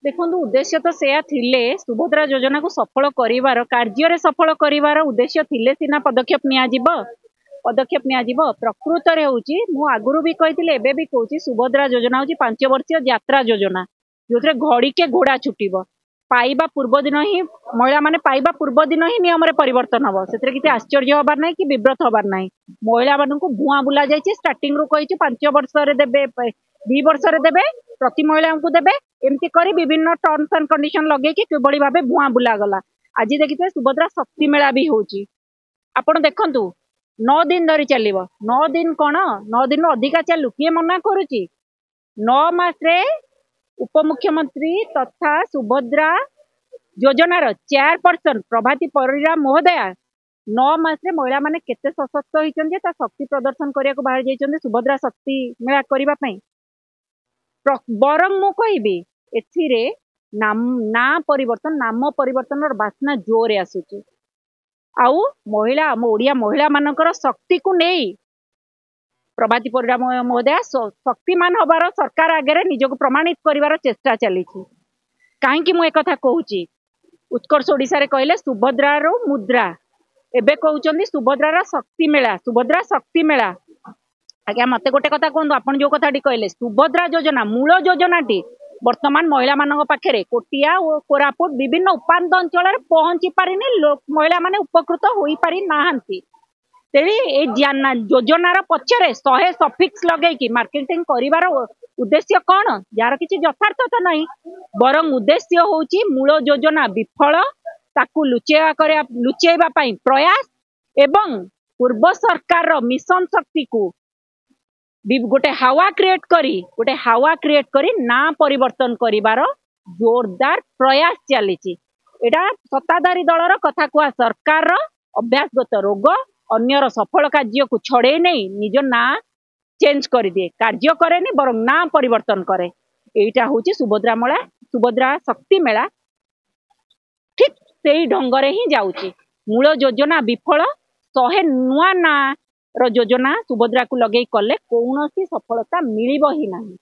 देखो उद्देश्य तो से थिले सुभद्रा योजना को सफल करिवार कार्य सफल करिवार उद्देश्य थिले सिना पदक्षेप निया प्रकृत रे होची मु आगुरु भी कहिथिले एबे भी कहूची सुभद्रा योजना होची 5 वर्षीय यात्रा योजना जोथरे घड़ी के घोड़ा छुटिबो पाइबा पूर्व दिन ही महिला माने पाइबा पूर्व दिन ही नियम रे परिवर्तन हबो सेतरे किछि आश्चर्य हबार नै कि विव्रत हबार नै महिला मानकु भुआ बुला जायछि स्टार्टिंग रो कहिछि 5 वर्ष रे देबे 2 वर्ष रे देबे प्रति महिला को देबे एमती करी विभिन्न टर्म्स एंड कंडीशन लगे कि किबळी भाबे भुआ बुला गला आज देखिथे सुभद्रा शक्ति मेला भी होची आपण देखंतु 9 दिन धरी चलिबो 9 दिन कोन 9 दिन अधिका चालू किए मना करूची 9 मास रे उपमुख्यमंत्री तथा सुभद्रा योजनार चेयरपर्सन प्रभाती परिड़ा महोदया 9 मास रे महिला माने केते सशक्त होइछन जे ता शक्ति प्रदर्शन करिया को बाहर जाइछन सुभद्रा शक्ति मेला करिबा पई बरं मु कहबी एथिरे नाम परिवर्तन बासना जोरे आसुची आउ महिला ओडिया महिला मानकर शक्ति को नहीं प्रभाती परिड़ा महोदय शक्तिमान हबार सरकार आगे निजक प्रमाणित करिवार चेष्टा चली कहीं मु एक कथा कहूची उत्कर्ष ओडिशा रे कहले सुभद्रार मुद्रा एबे कहउचंदी सुभद्रार शक्ति मेला आज्ञा मते गोटे कथा कहूँ आप जो कथा कहले सुभद्रा योजना मूल योजना टी वर्तमान महिला मान पाखे कोटिया और कोरापुट विभिन्न उपांत अंचल पहुंची पारिनी महिला माने उपकृत हो पारि नाहांती तेणी योजनार पछरे 100 सफिक्स लगे मार्केटिंग करिवार उद्देश्य कौन यार किसी यथार्थता नहीं बरं उद्देश्य होची मूल योजना विफल ताकू लुचेबा प्रयास एवं पूर्व सरकार मिशन शक्ति को गोटे हावा क्रिएट करी ना परिवर्तन करिवार जोरदार प्रयास चली सत्ताधारी दलर कथा कुआ सरकार अभ्यासगत रोग अन्यर सफल कार्य को छड़े नहीं निज ना चेंज कर दिए कार्य करे नहीं बरं ना परिवर्तन करे एटा होची सुभद्रा शक्ति मेला ठीक से ढंगरे ही जाउची मूल योजना विफल 100 नुआ ना योजना सुभद्रा को लगे कले कौन सफलता मिलिब ही नहीं।